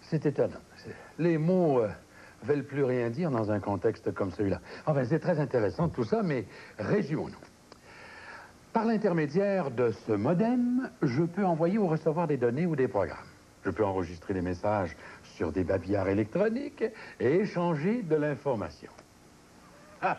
C'est étonnant. Les mots veulent plus rien dire dans un contexte comme celui-là. Enfin, c'est très intéressant tout ça, mais résumons-nous. Par l'intermédiaire de ce modem, je peux envoyer ou recevoir des données ou des programmes. Je peux enregistrer des messages sur des babillards électroniques et échanger de l'information. Ah,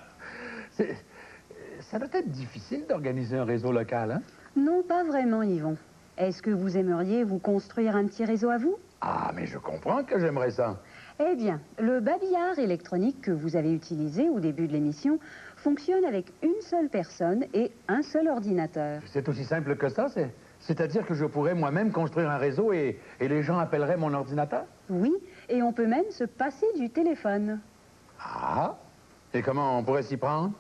ça doit être difficile d'organiser un réseau local, hein? Non, pas vraiment, Yvon. Est-ce que vous aimeriez vous construire un petit réseau à vous? Ah, mais je comprends que j'aimerais ça. Eh bien, le babillard électronique que vous avez utilisé au début de l'émission fonctionne avec une seule personne et un seul ordinateur. C'est aussi simple que ça, c'est-à-dire que je pourrais moi-même construire un réseau et les gens appelleraient mon ordinateur? Oui, et on peut même se passer du téléphone. Ah, et comment on pourrait s'y prendre?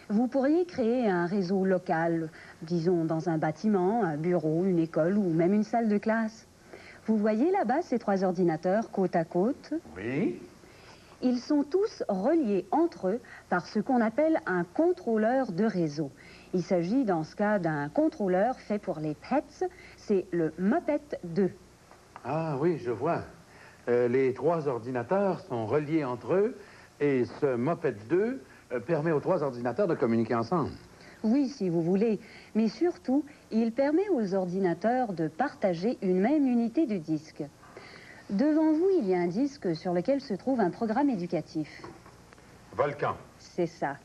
Vous pourriez créer un réseau local, disons dans un bâtiment, un bureau, une école ou même une salle de classe. Vous voyez là-bas ces 3 ordinateurs côte à côte? Oui. Ils sont tous reliés entre eux par ce qu'on appelle un contrôleur de réseau. Il s'agit dans ce cas d'un contrôleur fait pour les pets, c'est le Muppet 2. Ah oui, je vois. Les 3 ordinateurs sont reliés entre eux et ce Muppet 2 permet aux 3 ordinateurs de communiquer ensemble. Oui, si vous voulez, mais surtout, il permet aux ordinateurs de partager une même unité du disque. Devant vous, il y a un disque sur lequel se trouve un programme éducatif. Volcan. C'est ça.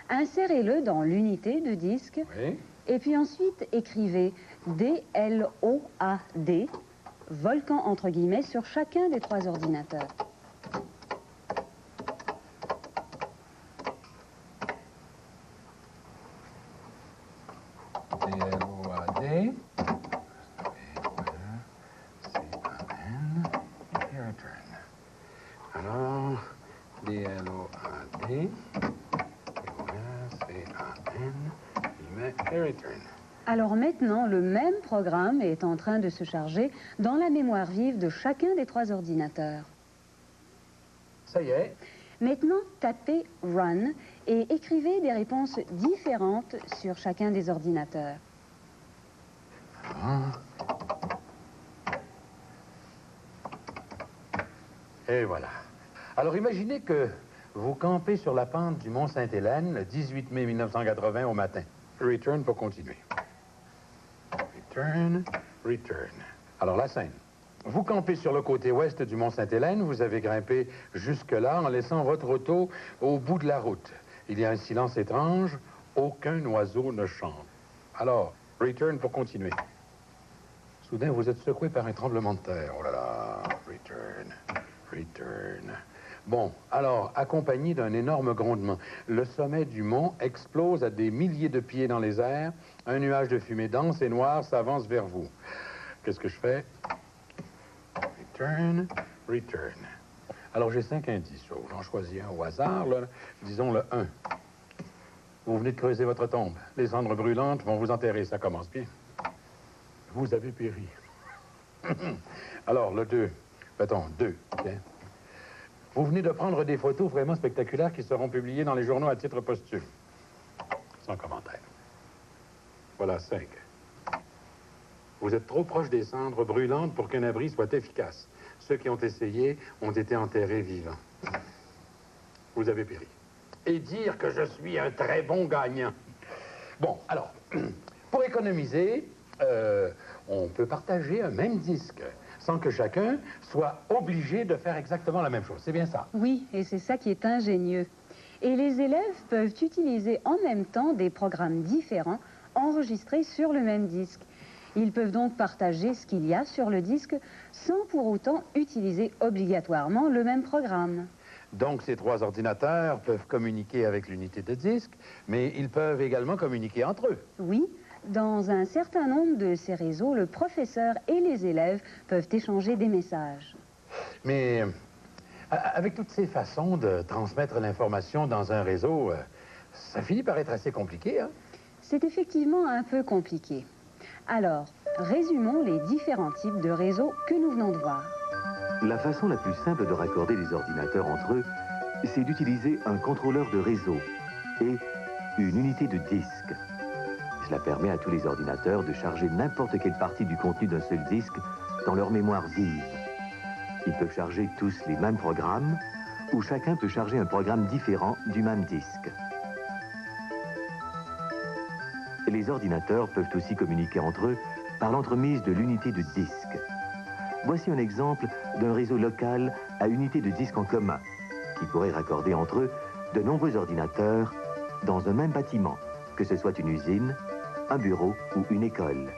Insérez-le dans l'unité de disque. Oui. Et puis ensuite, écrivez D-L-O-A-D, Volcan entre guillemets, sur chacun des 3 ordinateurs. D-L-O-A-D. C-A-N. Et return. Alors, D-L-O-A-D. Et voilà, C-A-N. Et return. Alors maintenant, le même programme est en train de se charger dans la mémoire vive de chacun des 3 ordinateurs. Ça y est. Maintenant, tapez Run et écrivez des réponses différentes sur chacun des ordinateurs. Ah. Et voilà. Alors imaginez que vous campez sur la pente du Mont Sainte-Hélène le 18 mai 1980 au matin. Return pour continuer. Return, return. Alors la scène. Vous campez sur le côté ouest du Mont Sainte-Hélène, vous avez grimpé jusque-là en laissant votre auto au bout de la route. Il y a un silence étrange, aucun oiseau ne chante. Alors, return pour continuer. Soudain, vous êtes secoué par un tremblement de terre. Oh là là, return, return. Bon, alors, accompagné d'un énorme grondement, le sommet du mont explose à des milliers de pieds dans les airs. Un nuage de fumée dense et noire s'avance vers vous. Qu'est-ce que je fais? Return, return. Alors, j'ai 5 indices. J'en choisis un au hasard, là. Disons le 1. Vous venez de creuser votre tombe. Les cendres brûlantes vont vous enterrer. Ça commence bien. Vous avez péri. Alors, le 2. Mettons, 2. Tiens. Vous venez de prendre des photos vraiment spectaculaires qui seront publiées dans les journaux à titre posthume. Sans commentaire. Voilà, 5. Vous êtes trop proche des cendres brûlantes pour qu'un abri soit efficace. Ceux qui ont essayé ont été enterrés vivants. Vous avez péri. Et dire que je suis un très bon gagnant. Bon, alors, pour économiser, on peut partager un même disque sans que chacun soit obligé de faire exactement la même chose. C'est bien ça? Oui, et c'est ça qui est ingénieux. Et les élèves peuvent utiliser en même temps des programmes différents enregistrés sur le même disque. Ils peuvent donc partager ce qu'il y a sur le disque sans pour autant utiliser obligatoirement le même programme. Donc, ces 3 ordinateurs peuvent communiquer avec l'unité de disque, mais ils peuvent également communiquer entre eux. Oui, dans un certain nombre de ces réseaux, le professeur et les élèves peuvent échanger des messages. Mais avec toutes ces façons de transmettre l'information dans un réseau, ça finit par être assez compliqué, hein? C'est effectivement un peu compliqué. Alors, résumons les différents types de réseaux que nous venons de voir. La façon la plus simple de raccorder les ordinateurs entre eux, c'est d'utiliser un contrôleur de réseau et une unité de disque. Cela permet à tous les ordinateurs de charger n'importe quelle partie du contenu d'un seul disque dans leur mémoire vive. Ils peuvent charger tous les mêmes programmes, ou chacun peut charger un programme différent du même disque. Les ordinateurs peuvent aussi communiquer entre eux par l'entremise de l'unité de disque. Voici un exemple d'un réseau local à unité de disque en commun, qui pourrait raccorder entre eux de nombreux ordinateurs dans un même bâtiment, que ce soit une usine, un bureau ou une école.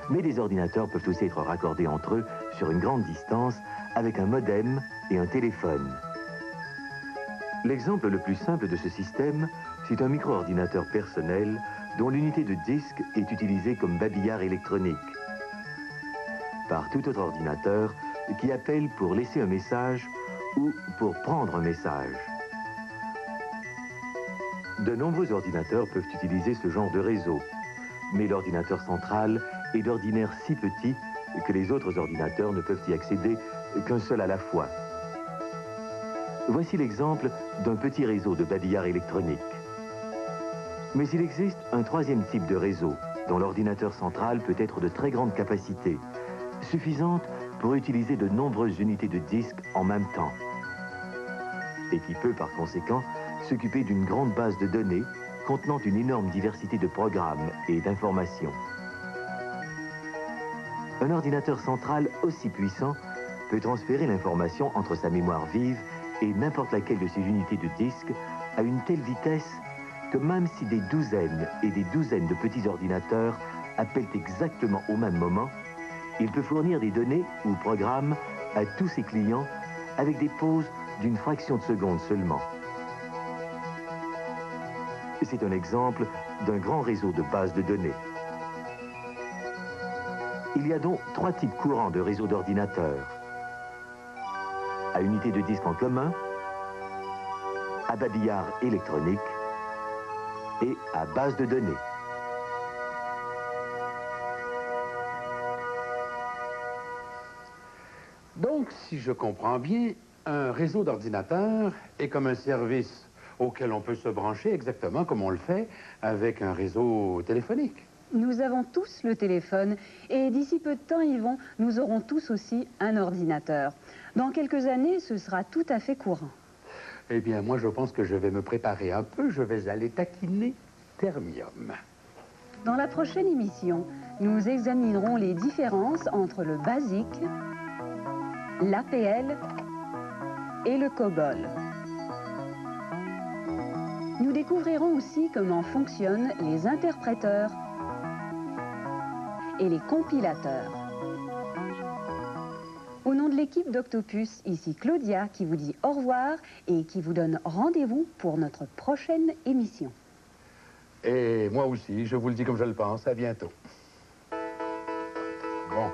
Mais les ordinateurs peuvent aussi être raccordés entre eux sur une grande distance avec un modem et un téléphone. L'exemple le plus simple de ce système, c'est un micro-ordinateur personnel dont l'unité de disque est utilisée comme babillard électronique par tout autre ordinateur qui appelle pour laisser un message ou pour prendre un message. De nombreux ordinateurs peuvent utiliser ce genre de réseau, mais l'ordinateur central est d'ordinaire si petit que les autres ordinateurs ne peuvent y accéder qu'un seul à la fois. Voici l'exemple d'un petit réseau de babillard électronique. Mais il existe un troisième type de réseau, dont l'ordinateur central peut être de très grande capacité, suffisante pour utiliser de nombreuses unités de disque en même temps, et qui peut par conséquent s'occuper d'une grande base de données contenant une énorme diversité de programmes et d'informations. Un ordinateur central aussi puissant peut transférer l'information entre sa mémoire vive et n'importe laquelle de ses unités de disque à une telle vitesse que même si des douzaines et des douzaines de petits ordinateurs appellent exactement au même moment, il peut fournir des données ou programmes à tous ses clients avec des pauses d'une fraction de seconde seulement. C'est un exemple d'un grand réseau de bases de données. Il y a donc trois types courants de réseaux d'ordinateurs. À unité de disque en commun, à babillard électronique et à base de données. Donc, si je comprends bien, un réseau d'ordinateurs est comme un service auquel on peut se brancher exactement comme on le fait avec un réseau téléphonique. Nous avons tous le téléphone et d'ici peu de temps, Yvon, nous aurons tous aussi un ordinateur. Dans quelques années, ce sera tout à fait courant. Eh bien, moi, je pense que je vais me préparer un peu. Je vais aller taquiner Thermium. Dans la prochaine émission, nous examinerons les différences entre le BASIC, l'APL et le COBOL. Nous découvrirons aussi comment fonctionnent les interpréteurs et les compilateurs. Au nom de l'équipe d'Octopus, ici Claudia qui vous dit au revoir et qui vous donne rendez-vous pour notre prochaine émission. Et moi aussi, je vous le dis comme je le pense. À bientôt. Bon.